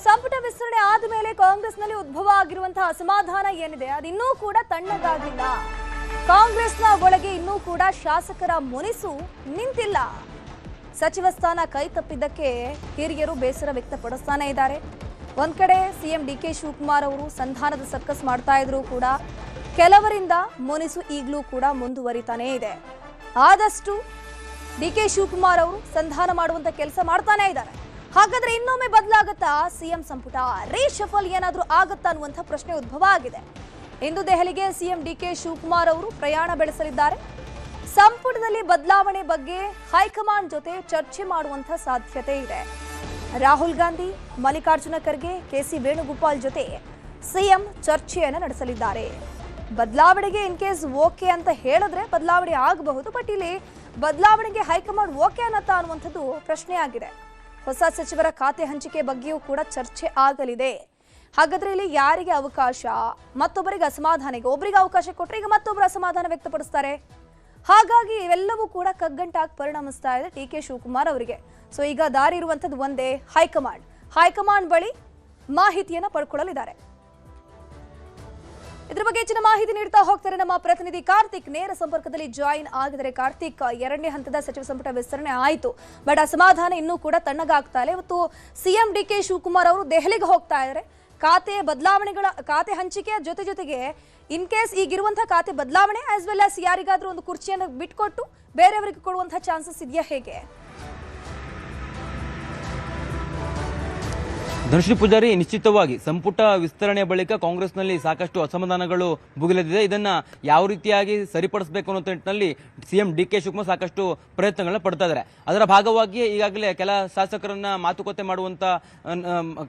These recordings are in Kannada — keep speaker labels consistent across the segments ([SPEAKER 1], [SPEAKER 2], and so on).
[SPEAKER 1] ಸಂಪುಟ ವಿಸ್ತರಣೆ ಆದಮೇಲೆ ಕಾಂಗ್ರೆಸ್ನಲ್ಲಿ ಉದ್ಭವ ಆಗಿರುವಂತಹ ಅಸಮಾಧಾನ ಏನಿದೆ ಅದಿನ್ನೂ ಕೂಡ ತಣ್ಣಗಾಗಿಲ್ಲ. ಕಾಂಗ್ರೆಸ್ನ ಒಳಗೆ ಇನ್ನೂ ಕೂಡ ಶಾಸಕರ ಮುನಿಸು ನಿಂತಿಲ್ಲ. ಸಚಿವ ಸ್ಥಾನ ಕೈ ತಪ್ಪಿದ್ದಕ್ಕೆ ಹಿರಿಯರು ಬೇಸರ ವ್ಯಕ್ತಪಡಿಸ್ತಾನೆ ಇದ್ದಾರೆ. ಒಂದ್ ಕಡೆ ಸಿಎಂ ಡಿಕೆ ಶಿವಕುಮಾರ್ ಅವರು ಸಂಧಾನದ ಸರ್ಕಸ್ ಮಾಡ್ತಾ ಇದ್ರು ಕೂಡ ಕೆಲವರಿಂದ ಮುನಿಸು ಈಗಲೂ ಕೂಡ ಮುಂದುವರಿತಾನೇ ಇದೆ. ಆದಷ್ಟು ಡಿಕೆ ಶಿವಕುಮಾರ್ ಅವರು ಸಂಧಾನ ಮಾಡುವಂತ ಕೆಲಸ ಮಾಡ್ತಾನೆ ಇದ್ದಾರೆ. ಹಾಗಾದ್ರೆ ಇನ್ನೊಮ್ಮೆ ಬದಲಾಗತ್ತಾ ಸಿಎಂ ಸಂಪುಟ? ರೀಶಫಲ್ ಏನಾದ್ರೂ ಆಗತ್ತಾ ಅನ್ನುವಂಥ ಪ್ರಶ್ನೆ ಉದ್ಭವ ಆಗಿದೆ. ಇಂದು ದೆಹಲಿಗೆ ಸಿಎಂ ಡಿಕೆ ಶಿವಕುಮಾರ್ ಅವರು ಪ್ರಯಾಣ ಬೆಳೆಸಲಿದ್ದಾರೆ. ಸಂಪುಟದಲ್ಲಿ ಬದಲಾವಣೆ ಬಗ್ಗೆ ಹೈಕಮಾಂಡ್ ಜೊತೆ ಚರ್ಚೆ ಮಾಡುವಂತ ಸಾಧ್ಯತೆ ಇದೆ. ರಾಹುಲ್ ಗಾಂಧಿ, ಮಲ್ಲಿಕಾರ್ಜುನ ಖರ್ಗೆ, ಕೆಸಿ ವೇಣುಗೋಪಾಲ್ ಜೊತೆ ಸಿಎಂ ಚರ್ಚೆಯನ್ನು ನಡೆಸಲಿದ್ದಾರೆ. ಬದಲಾವಣೆಗೆ ಇನ್ ಕೇಸ್ ಓಕೆ ಅಂತ ಹೇಳಿದ್ರೆ ಬದಲಾವಣೆ ಆಗಬಹುದು. ಬಟ್ ಇಲ್ಲಿ ಬದಲಾವಣೆಗೆ ಹೈಕಮಾಂಡ್ ಓಕೆ ಅನ್ನತ್ತಾ ಅನ್ನುವಂಥದ್ದು ಪ್ರಶ್ನೆ ಆಗಿದೆ. ಹೊಸ ಸಚಿವರ ಖಾತೆ ಹಂಚಿಕೆ ಬಗ್ಗೆಯೂ ಕೂಡ ಚರ್ಚೆ ಆಗಲಿದೆ. ಹಾಗಾದ್ರೆ ಇಲ್ಲಿ ಯಾರಿಗೆ ಅವಕಾಶ? ಮತ್ತೊಬ್ಬರಿಗೆ ಅಸಮಾಧಾನ. ಈಗ ಒಬ್ಬರಿಗೆ ಅವಕಾಶ ಕೊಟ್ಟರೆ ಈಗ ಮತ್ತೊಬ್ಬರು ಅಸಮಾಧಾನ ವ್ಯಕ್ತಪಡಿಸ್ತಾರೆ. ಹಾಗಾಗಿ ಇವೆಲ್ಲವೂ ಕೂಡ ಕಗ್ಗಂಟಾಗಿ ಪರಿಣಮಿಸ್ತಾ ಇದೆ ಡಿಕೆ ಶಿವಕುಮಾರ್ ಅವರಿಗೆ. ಸೊ ಈಗ ದಾರಿ ಇರುವಂತದ್ದು ಒಂದೇ, ಹೈಕಮಾಂಡ್ ಬಳಿ ಮಾಹಿತಿಯನ್ನ ಪಡ್ಕೊಳ್ಳಲಿದ್ದಾರೆ. ಇದ್ರ ಬಗ್ಗೆ ಹೆಚ್ಚಿನ ಮಾಹಿತಿ ನೀಡ್ತಾ ಹೋಗ್ತಾರೆ ನಮ್ಮ ಪ್ರತಿನಿಧಿ ಕಾರ್ತಿಕ್. ನೇರ ಸಂಪರ್ಕದಲ್ಲಿ ಜಾಯಿನ್ ಆಗಿದ್ದಾರೆ. ಕಾರ್ತಿಕ್, ಎರಡನೇ ಹಂತದ ಸಚಿವ ಸಂಪುಟ ವಿಸ್ತರಣೆ ಆಯಿತು, ಬಟ್ ಅಸಮಾಧಾನ ಇನ್ನೂ ಕೂಡ ತಣ್ಣಗಾಗ್ತಾ ಇಲ್ಲ. ಇವತ್ತು ಸಿಎಂ ಡಿಕೆ ಶಿವಕುಮಾರ್ ಅವರು ದೆಹಲಿಗೆ ಹೋಗ್ತಾ ಇದ್ದಾರೆ. ಖಾತೆ ಹಂಚಿಕೆ ಜೊತೆಗೆ ಇನ್ ಕೇಸ್ ಈಗಿರುವಂತಹ ಖಾತೆ ಬದಲಾವಣೆ ಆಸ್ ವೆಲ್ ಆಸ್ ಯಾರಿಗಾದ್ರೂ ಒಂದು ಕುರ್ಚಿಯನ್ನು ಬಿಟ್ಕೊಟ್ಟು ಬೇರೆಯವರಿಗೆ ಕೊಡುವಂತಹ ಚಾನ್ಸಸ್ ಇದೆಯಾ, ಹೇಗೆ?
[SPEAKER 2] ಧನುಶ್ರೀ ಪೂಜಾರಿ, ನಿಶ್ಚಿತವಾಗಿ ಸಂಪುಟ ವಿಸ್ತರಣೆ ಬಳಿಕ ಕಾಂಗ್ರೆಸ್ನಲ್ಲಿ ಸಾಕಷ್ಟು ಅಸಮಾಧಾನಗಳು ಭುಗಿಲೆದಿದೆ. ಇದನ್ನ ಯಾವ ರೀತಿಯಾಗಿ ಸರಿಪಡಿಸಬೇಕು ಅನ್ನೋ ನಿಟ್ಟಿನಲ್ಲಿ ಸಿಎಂ ಡಿಕೆ ಶಿವಕುಮಾರ್ ಸಾಕಷ್ಟು ಪ್ರಯತ್ನಗಳನ್ನ ಪಡ್ತಾ ಇದ್ದಾರೆ. ಅದರ ಭಾಗವಾಗಿ ಈಗಾಗಲೇ ಕೆಲ ಶಾಸಕರನ್ನ ಮಾತುಕತೆ ಮಾಡುವಂತ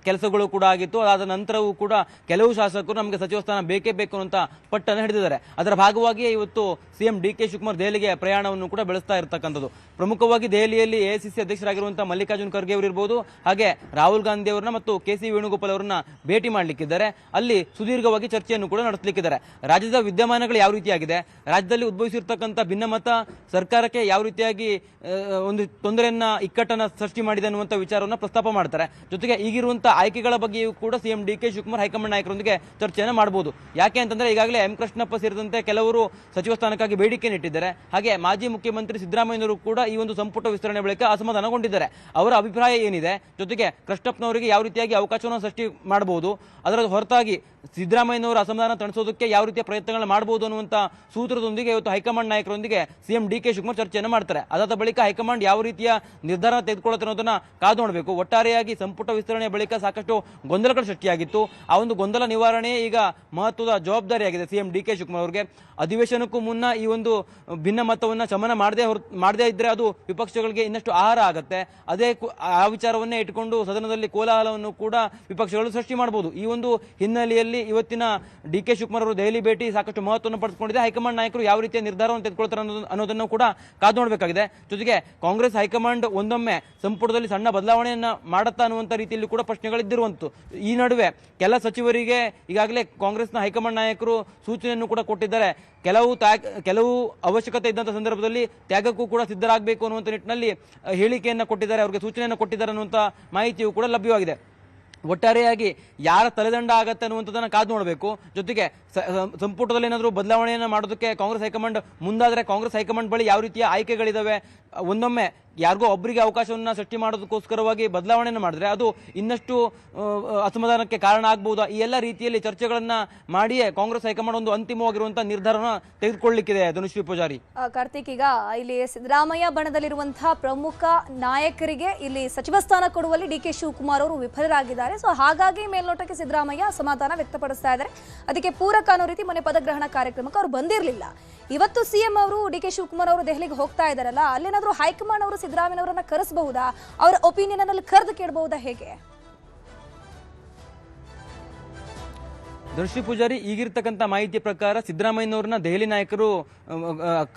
[SPEAKER 2] ಕೆಲಸಗಳು ಕೂಡ ಆಗಿತ್ತು. ಅದಾದ ನಂತರವೂ ಕೂಡ ಕೆಲವು ಶಾಸಕರು ನಮಗೆ ಸಚಿವ ಸ್ಥಾನ ಬೇಕೇ ಬೇಕು ಅಂತ ಪಟ್ಟನ್ನು ಹಿಡಿದಿದ್ದಾರೆ. ಅದರ ಭಾಗವಾಗಿ ಇವತ್ತು ಸಿಎಂ ಡಿಕೆ ಶಿವಕುಮಾರ್ ದೆಹಲಿಗೆ ಪ್ರಯಾಣವನ್ನು ಕೂಡ ಬೆಳೆಸ್ತಾ ಇರತಕ್ಕಂಥದ್ದು. ಪ್ರಮುಖವಾಗಿ ದೆಹಲಿಯಲ್ಲಿ ಎಐಸಿಸಿ ಅಧ್ಯಕ್ಷರಾಗಿರುವಂತಹ ಮಲ್ಲಿಕಾರ್ಜುನ ಖರ್ಗೆ ಅವರಿರ್ಬೋದು, ಹಾಗೆ ರಾಹುಲ್ ಗಾಂಧಿ ಅವರನ್ನ ಮತ್ತು ಕೆಸಿ ವೇಣುಗೋಪಾಲ್ ಅವರನ್ನ ಭೇಟಿ ಮಾಡಲಿಕ್ಕಿದ್ದಾರೆ. ಅಲ್ಲಿ ಸುದೀರ್ಘವಾಗಿ ಚರ್ಚೆಯನ್ನು ಕೂಡ ನಡೆಸಲಿಕ್ಕಿದ್ದಾರೆ. ರಾಜ್ಯದ ವಿದ್ಯಮಾನಗಳು ಯಾವ ರೀತಿಯಾಗಿದೆ, ರಾಜ್ಯದಲ್ಲಿ ಉದ್ಭವಿಸಿರ್ತಕ್ಕಂಥ ಭಿನ್ನಮತ ಸರ್ಕಾರಕ್ಕೆ ಯಾವ ರೀತಿಯಾಗಿ ಒಂದು ತೊಂದರೆಯನ್ನ ಇಕ್ಕಟ್ಟನ್ನ ಸೃಷ್ಟಿ ಮಾಡಿದೆ ಅನ್ನುವಂಥ ವಿಚಾರವನ್ನು ಪ್ರಸ್ತಾಪ ಮಾಡ್ತಾರೆ. ಜೊತೆಗೆ ಈಗಿರುವಂತಹ ಆಯ್ಕೆಗಳ ಬಗ್ಗೆಯೂ ಕೂಡ ಸಿಎಂ ಡಿಕೆ ಶಿವಕುಮಾರ್ ಹೈಕಮಾಂಡ್ ನಾಯಕರೊಂದಿಗೆ ಚರ್ಚೆಯನ್ನು ಮಾಡಬಹುದು. ಯಾಕೆ ಅಂತಂದ್ರೆ ಈಗಾಗಲೇ ಎಂ ಕೃಷ್ಣಪ್ಪ ಸೇರಿದಂತೆ ಕೆಲವರು ಸಚಿವ ಸ್ಥಾನಕ್ಕಾಗಿ ಬೇಡಿಕೆ ಇಟ್ಟಿದ್ದಾರೆ. ಹಾಗೆ ಮಾಜಿ ಮುಖ್ಯಮಂತ್ರಿ ಸಿದ್ದರಾಮಯ್ಯನವರು ಕೂಡ ಈ ಒಂದು ಸಂಪುಟ ವಿಸ್ತರಣೆ ಬಳಿಕ ಅಸಮಾಧಾನಗೊಂಡಿದ್ದಾರೆ. ಅವರ ಅಭಿಪ್ರಾಯ ಏನಿದೆ, ಜೊತೆಗೆ ಕೃಷ್ಣಪ್ಪನವರಿಗೆ ಯಾವ ರೀತಿಯಾಗಿ ಅವಕಾಶವನ್ನು ಸೃಷ್ಟಿ ಮಾಡಬಹುದು, ಅದರ ಹೊರತಾಗಿ ಸಿದ್ದರಾಮಯ್ಯನವರ ಅಸಮಾಧಾನ ತಣಿಸೋದಕ್ಕೆ ಯಾವ ರೀತಿಯ ಪ್ರಯತ್ನಗಳನ್ನು ಮಾಡಬಹುದು ಅನ್ನುವಂಥ ಸೂತ್ರದೊಂದಿಗೆ ಇವತ್ತು ಹೈಕಮಾಂಡ್ ನಾಯಕರೊಂದಿಗೆ ಸಿಎಂ ಡಿಕೆ ಶಿವಕುಮಾರ್ ಚರ್ಚೆಯನ್ನು ಮಾಡ್ತಾರೆ. ಅದಾದ ಬಳಿಕ ಹೈಕಮಾಂಡ್ ಯಾವ ರೀತಿಯ ನಿರ್ಧಾರ ತೆಗೆದುಕೊಳ್ಳುತ್ತೆ ಅನ್ನೋದನ್ನ ಕಾದು ನೋಡಬೇಕು. ಒಟ್ಟಾರೆಯಾಗಿ ಸಂಪುಟ ವಿಸ್ತರಣೆಯ ಬಳಿಕ ಸಾಕಷ್ಟು ಗೊಂದಲಗಳು ಸೃಷ್ಟಿಯಾಗಿತ್ತು. ಆ ಒಂದು ಗೊಂದಲ ನಿವಾರಣೆ ಈಗ ಮಹತ್ವದ ಜವಾಬ್ದಾರಿಯಾಗಿದೆ ಸಿಎಂ ಡಿಕೆ ಶಿವಕುಮಾರ್ ಅವರಿಗೆ. ಅಧಿವೇಶನಕ್ಕೂ ಮುನ್ನ ಈ ಒಂದು ಭಿನ್ನಮತವನ್ನು ಶಮನ ಮಾಡದೇ ಇದ್ರೆ ಅದು ವಿಪಕ್ಷಗಳಿಗೆ ಇನ್ನಷ್ಟು ಆಹಾರ ಆಗುತ್ತೆ. ಆ ವಿಚಾರವನ್ನೇ ಇಟ್ಟುಕೊಂಡು ಸದನದಲ್ಲಿ ಕೋಲಾಹಲವನ್ನು ಕೂಡ ವಿಪಕ್ಷಗಳು ಸೃಷ್ಟಿ ಮಾಡಬಹುದು. ಈ ಒಂದು ಹಿನ್ನೆಲೆಯಲ್ಲಿ ಇವತ್ತಿನ ಡಿಕೆ ಶಿವಕುಮಾರ್ ಅವರು ದೆಹಲಿ ಭೇಟಿ ಸಾಕಷ್ಟು ಮಹತ್ವವನ್ನು ಪಡೆದುಕೊಂಡಿದೆ. ಹೈಕಮಾಂಡ್ ನಾಯಕರು ಯಾವ ರೀತಿಯ ನಿರ್ಧಾರವನ್ನು ತೆಗೆದುಕೊಳ್ತಾರೆ ಅನ್ನೋದನ್ನು ಕೂಡ ಕಾದು ನೋಡಬೇಕಾಗಿದೆ. ಜೊತೆಗೆ ಕಾಂಗ್ರೆಸ್ ಹೈಕಮಾಂಡ್ ಒಂದೊಮ್ಮೆ ಸಂಪುಟದಲ್ಲಿ ಸಣ್ಣ ಬದಲಾವಣೆಯನ್ನ ಮಾಡುತ್ತಾ ಅನ್ನುವಂಥ ರೀತಿಯಲ್ಲಿ ಕೂಡ ಪ್ರಶ್ನೆಗಳಿದ್ದಿರುವಂತು. ಈ ನಡುವೆ ಕೆಲ ಸಚಿವರಿಗೆ ಈಗಾಗಲೇ ಕಾಂಗ್ರೆಸ್ನ ಹೈಕಮಾಂಡ್ ನಾಯಕರು ಸೂಚನೆಯನ್ನು ಕೂಡ ಕೊಟ್ಟಿದ್ದಾರೆ. ಕೆಲವು ಅವಶ್ಯಕತೆ ಇದ್ದಂಥ ಸಂದರ್ಭದಲ್ಲಿ ತ್ಯಾಗಕ್ಕೂ ಕೂಡ ಸಿದ್ಧರಾಗಬೇಕು ಅನ್ನುವಂಥ ನಿಟ್ಟಿನಲ್ಲಿ ಹೇಳಿಕೆಯನ್ನು ಕೊಟ್ಟಿದ್ದಾರೆ, ಅವರಿಗೆ ಸೂಚನೆಯನ್ನು ಕೊಟ್ಟಿದ್ದಾರೆ ಅನ್ನುವಂಥ ಮಾಹಿತಿಯೂ ಕೂಡ ಲಭ್ಯವಾಗಿದೆ. ಒಟ್ಟಾರೆಯಾಗಿ ಯಾರ ತಲೆದಂಡ ಆಗತ್ತೆ ಅನ್ನುವಂಥದ್ದನ್ನು ಕಾದು ನೋಡಬೇಕು. ಜೊತೆಗೆ ಸಂಪುಟದಲ್ಲಿ ಏನಾದರೂ ಬದಲಾವಣೆಯನ್ನು ಮಾಡೋದಕ್ಕೆ ಕಾಂಗ್ರೆಸ್ ಹೈಕಮಾಂಡ್ ಮುಂದಾದರೆ ಕಾಂಗ್ರೆಸ್ ಹೈಕಮಾಂಡ್ ಬಳಿ ಯಾವ ರೀತಿಯ ಆಯ್ಕೆಗಳಿದಾವೆ, ಒಂದೊಮ್ಮೆ ಯಾರಿಗೋ ಒಬ್ಬರಿಗೆ ಅವಕಾಶವನ್ನು ಸೃಷ್ಟಿ ಮಾಡೋದಕ್ಕೋಸ್ಕರವಾಗಿ ಬದಲಾವಣೆಯನ್ನು ಮಾಡಿದ್ರೆ ಅದು ಇನ್ನಷ್ಟು ಅಸಮಾಧಾನಕ್ಕೆ ಕಾರಣ ಆಗಬಹುದಾ, ಈ ಎಲ್ಲ ರೀತಿಯಲ್ಲಿ ಚರ್ಚೆಗಳನ್ನ ಮಾಡಿಯೇ ಕಾಂಗ್ರೆಸ್ ಹೈಕಮಾಂಡ್ ಒಂದು ಅಂತಿಮವಾಗಿರುವಂತಹ ನಿರ್ಧಾರನ ತೆಗೆದುಕೊಳ್ಳಲಿಕ್ಕಿದೆ. ಧನುಶ್ರೀ ಪೂಜಾರಿ.
[SPEAKER 1] ಕಾರ್ತಿಕ್, ಈಗ ಇಲ್ಲಿ ಸಿದ್ದರಾಮಯ್ಯ ಬಣದಲ್ಲಿರುವಂತಹ ಪ್ರಮುಖ ನಾಯಕರಿಗೆ ಇಲ್ಲಿ ಸಚಿವ ಸ್ಥಾನ ಕೊಡುವಲ್ಲಿ ಡಿಕೆ ಶಿವಕುಮಾರ್ ಅವರು ವಿಫಲರಾಗಿದ್ದಾರೆ. ಸೊ ಹಾಗಾಗಿ ಮೇಲ್ನೋಟಕ್ಕೆ ಸಿದ್ದರಾಮಯ್ಯ ಅಸಮಾಧಾನ ವ್ಯಕ್ತಪಡಿಸ್ತಾ ಇದ್ದಾರೆ. ಅದಕ್ಕೆ ಪೂರಕ ಅನ್ನೋ ರೀತಿ ಮೊನ್ನೆ ಪದಗ್ರಹಣ ಕಾರ್ಯಕ್ರಮಕ್ಕೆ ಅವರು ಬಂದಿರಲಿಲ್ಲ. ಇವತ್ತು ಸಿಎಂ ಅವರು ಡಿಕೆ ಶಿವಕುಮಾರ್ ಅವರು ದೆಹಲಿಗೆ ಹೋಗ್ತಾ ಇದ್ದಾರಲ್ಲ, ಅಲ್ಲೇನಾದ್ರೂ ಹೈಕಮಾಂಡ್ ಅವರು ಸಿದ್ದರಾಮಯ್ಯನವರನ್ನ ಕರೆಸಬಹುದಾ, ಅವರ ಒಪಿನಿಯನ್ ಅಲ್ಲಿ ಕರೆದು ಕೇಳಬಹುದಾ, ಹೇಗೆ?
[SPEAKER 2] ದರ್ಶಿ ಪೂಜಾರಿ, ಈಗಿರ್ತಕ್ಕಂಥ ಮಾಹಿತಿ ಪ್ರಕಾರ ಸಿದ್ದರಾಮಯ್ಯನವ್ರನ್ನ ದೆಹಲಿ ನಾಯಕರು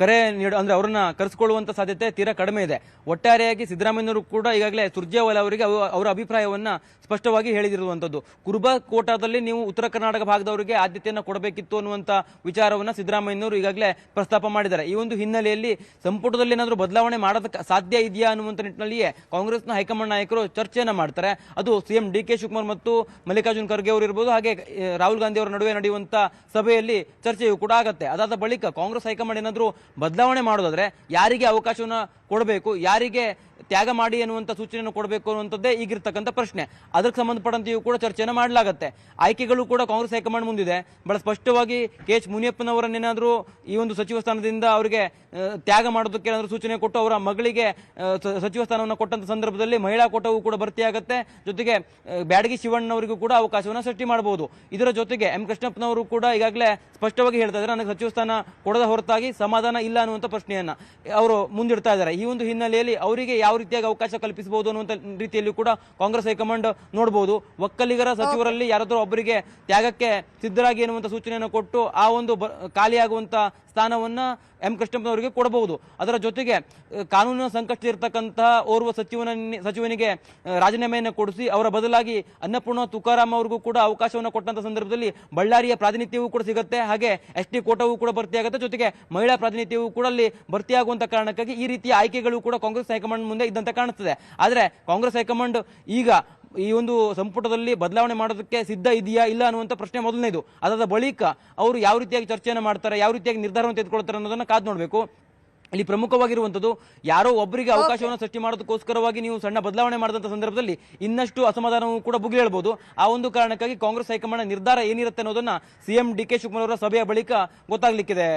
[SPEAKER 2] ಕರೆ ಅಂದ್ರೆ ಅವರನ್ನ ಕರೆಸಿಕೊಳ್ಳುವಂತ ಸಾಧ್ಯತೆ ತೀರಾ ಕಡಿಮೆ ಇದೆ. ಒಟ್ಟಾರೆಯಾಗಿ ಸಿದ್ದರಾಮಯ್ಯನವರು ಕೂಡ ಈಗಾಗಲೇ ಸುರ್ಜೇವಾಲಾ ಅವರಿಗೆ ಅವರ ಅಭಿಪ್ರಾಯವನ್ನ ಸ್ಪಷ್ಟವಾಗಿ ಹೇಳಿದಿರುವಂತದ್ದು. ಕುರುಬಾ ಕೋಟಾದಲ್ಲಿ ನೀವು ಉತ್ತರ ಕರ್ನಾಟಕ ಭಾಗದವರಿಗೆ ಆದ್ಯತೆಯನ್ನು ಕೊಡಬೇಕಿತ್ತು ಅನ್ನುವಂತ ವಿಚಾರವನ್ನ ಸಿದ್ದರಾಮಯ್ಯನವರು ಈಗಾಗಲೇ ಪ್ರಸ್ತಾಪ ಮಾಡಿದ್ದಾರೆ. ಈ ಒಂದು ಹಿನ್ನೆಲೆಯಲ್ಲಿ ಸಂಪುಟದಲ್ಲಿ ಏನಾದರೂ ಬದಲಾವಣೆ ಮಾಡೋದಕ್ಕೆ ಸಾಧ್ಯ ಇದೆಯಾ ಅನ್ನುವಂತ ನಿಟ್ಟಿನಲ್ಲಿಯೇ ಕಾಂಗ್ರೆಸ್ನ ಹೈಕಮಾಂಡ್ ನಾಯಕರು ಚರ್ಚೆಯನ್ನ ಮಾಡ್ತಾರೆ. ಅದು ಸಿಎಂ ಡಿ.ಕೆ. ಶಿವಕುಮಾರ್ ಮತ್ತು ಮಲ್ಲಿಕಾರ್ಜುನ್ ಖರ್ಗೆ ಅವರು ಇರಬಹುದು, ಹಾಗೆ ರಾಹುಲ್ ಗಾಂಧಿ ಅವರ ನಡುವೆ ನಡೆಯುವಂತ ಸಭೆಯಲ್ಲಿ ಚರ್ಚೆಯೂ ಕೂಡ ಆಗುತ್ತೆ. ಅದಾದ ಬಳಿಕ ಕಾಂಗ್ರೆಸ್ ಹೈಕಮಾಂಡ್ ಏನಾದರೂ ಬದಲಾವಣೆ ಮಾಡೋದಾದ್ರೆ ಯಾರಿಗೆ ಅವಕಾಶವನ್ನ ಕೊಡಬೇಕು, ಯಾರಿಗೆ ತ್ಯಾಗ ಮಾಡಿ ಅನ್ನುವಂಥ ಸೂಚನೆಯನ್ನು ಕೊಡಬೇಕು ಅನ್ನುವಂಥದ್ದೇ ಈಗಿರ್ತಕ್ಕಂಥ ಪ್ರಶ್ನೆ. ಅದಕ್ಕೆ ಸಂಬಂಧಪಟ್ಟಂತೆಯೂ ಕೂಡ ಚರ್ಚೆಯನ್ನು ಮಾಡಲಾಗುತ್ತೆ. ಆಯ್ಕೆಗಳು ಕೂಡ ಕಾಂಗ್ರೆಸ್ ಹೈಕಮಾಂಡ್ ಮುಂದಿದೆ. ಬಹಳ ಸ್ಪಷ್ಟವಾಗಿ ಕೆ.ಎಚ್. ಮುನಿಯಪ್ಪನವರನ್ನೇನಾದರೂ ಈ ಒಂದು ಸಚಿವ ಸ್ಥಾನದಿಂದ ಅವರಿಗೆ ತ್ಯಾಗ ಮಾಡೋದಕ್ಕೆ ಏನಾದರೂ ಸೂಚನೆ ಕೊಟ್ಟು ಅವರ ಮಗಳಿಗೆ ಸಚಿವ ಸ್ಥಾನವನ್ನು ಕೊಟ್ಟಂತ ಸಂದರ್ಭದಲ್ಲಿ ಮಹಿಳಾ ಕೋಟವೂ ಕೂಡ ಭರ್ತಿಯಾಗುತ್ತೆ. ಜೊತೆಗೆ ಬ್ಯಾಡಗಿ ಶಿವಣ್ಣವರಿಗೂ ಕೂಡ ಅವಕಾಶವನ್ನು ಸೃಷ್ಟಿ ಮಾಡಬಹುದು. ಇದರ ಜೊತೆಗೆ ಎಂ ಕೃಷ್ಣಪ್ಪನವರು ಕೂಡ ಈಗಾಗಲೇ ಸ್ಪಷ್ಟವಾಗಿ ಹೇಳ್ತಾ ಇದ್ದಾರೆ, ನನಗೆ ಸಚಿವ ಸ್ಥಾನ ಕೊಡದ ಹೊರತಾಗಿ ಸಮಾಧಾನ ಇಲ್ಲ ಅನ್ನುವಂಥ ಪ್ರಶ್ನೆಯನ್ನ ಅವರು ಮುಂದಿಡ್ತಾ ಇದ್ದಾರೆ. ಈ ಒಂದು ಹಿನ್ನೆಲೆಯಲ್ಲಿ ಅವರಿಗೆ ಯಾವ ರೀತಿಯಾಗಿ ಅವಕಾಶ ಕಲ್ಪಿಸಬಹುದು ಅನ್ನುವಂಥ ರೀತಿಯಲ್ಲಿ ಕೂಡ ಕಾಂಗ್ರೆಸ್ ಹೈಕಮಾಂಡ್ ನೋಡಬಹುದು. ಒಕ್ಕಲಿಗರ ಸಚಿವರಲ್ಲಿ ಯಾರಾದರೂ ಒಬ್ಬರಿಗೆ ತ್ಯಾಗಕ್ಕೆ ಸಿದ್ಧರಾಗಿ ಎನ್ನುವಂಥ ಸೂಚನೆಯನ್ನು ಕೊಟ್ಟು ಆ ಒಂದು ಖಾಲಿಯಾಗುವಂತ ಸ್ಥಾನವನ್ನ ಎಂ ಕೃಷ್ಣಪ್ಪನವರಿಗೆ ಕೊಡಬಹುದು. ಅದರ ಜೊತೆಗೆ ಕಾನೂನಿನ ಸಂಕಷ್ಟ ಇರತಕ್ಕಂತಹ ಓರ್ವ ಸಚಿವನಿಗೆ ರಾಜೀನಾಮೆಯನ್ನು ಕೊಡಿಸಿ ಅವರ ಬದಲಾಗಿ ಅನ್ನಪೂರ್ಣ ತುಕಾರಾಮ್ ಅವ್ರಿಗೂ ಕೂಡ ಅವಕಾಶವನ್ನು ಕೊಟ್ಟಂತ ಸಂದರ್ಭದಲ್ಲಿ ಬಳ್ಳಾರಿಯ ಪ್ರಾತಿನಿಧ್ಯವೂ ಕೂಡ ಸಿಗುತ್ತೆ, ಹಾಗೆ ಎಸ್ ಟಿ ಕೋಟಾವೂ ಕೂಡ ಭರ್ತಿಯಾಗುತ್ತೆ. ಜೊತೆಗೆ ಮಹಿಳಾ ಪ್ರಾತಿನಿಧ್ಯವೂ ಕೂಡ ಅಲ್ಲಿ ಭರ್ತಿಯಾಗುವಂತ ಕಾರಣಕ್ಕಾಗಿ ಈ ರೀತಿಯ ಆಯ್ಕೆಗಳು ಕೂಡ ಕಾಂಗ್ರೆಸ್ ಹೈಕಮಾಂಡ್ ಮುಂದೆ ಇದ್ದಂತೆ ಕಾಣಿಸ್ತದೆ. ಆದರೆ ಕಾಂಗ್ರೆಸ್ ಹೈಕಮಾಂಡ್ ಈಗ ಈ ಒಂದು ಸಂಪುಟದಲ್ಲಿ ಬದಲಾವಣೆ ಮಾಡೋದಕ್ಕೆ ಸಿದ್ಧ ಇದೆಯಾ ಇಲ್ಲ ಅನ್ನುವಂಥ ಪ್ರಶ್ನೆ ಮೊದಲನೇದು. ಅದಾದ ಬಳಿಕ ಅವರು ಯಾವ ರೀತಿಯಾಗಿ ಚರ್ಚೆಯನ್ನು ಮಾಡ್ತಾರೆ, ಯಾವ ರೀತಿಯಾಗಿ ನಿರ್ಧಾರವನ್ನು ತೆಗೆದುಕೊಳ್ತಾರೆ ಅನ್ನೋದನ್ನ ಕಾದು ನೋಡಬೇಕು. ಇಲ್ಲಿ ಪ್ರಮುಖವಾಗಿರುವಂಥದ್ದು ಯಾರೋ ಒಬ್ಬರಿಗೆ ಅವಕಾಶವನ್ನು ಸೃಷ್ಟಿ ಮಾಡೋದಕ್ಕೋಸ್ಕರವಾಗಿ ನೀವು ಸಣ್ಣ ಬದಲಾವಣೆ ಮಾಡಿದಂಥ ಸಂದರ್ಭದಲ್ಲಿ ಇನ್ನಷ್ಟು ಅಸಮಾಧಾನವೂ ಕೂಡ ಭುಗಿಲೇಳಬಹುದು. ಆ ಒಂದು ಕಾರಣಕ್ಕಾಗಿ ಕಾಂಗ್ರೆಸ್ ಹೈಕಮಾಂಡ್ ನಿರ್ಧಾರ ಏನಿರುತ್ತೆ ಅನ್ನೋದನ್ನ ಸಿಎಂ ಡಿ.ಕೆ. ಶಿವಕುಮಾರ್ ಅವರ ಸಭೆಯ ಬಳಿಕ ಗೊತ್ತಾಗ್ಲಿಕ್ಕಿದೆ.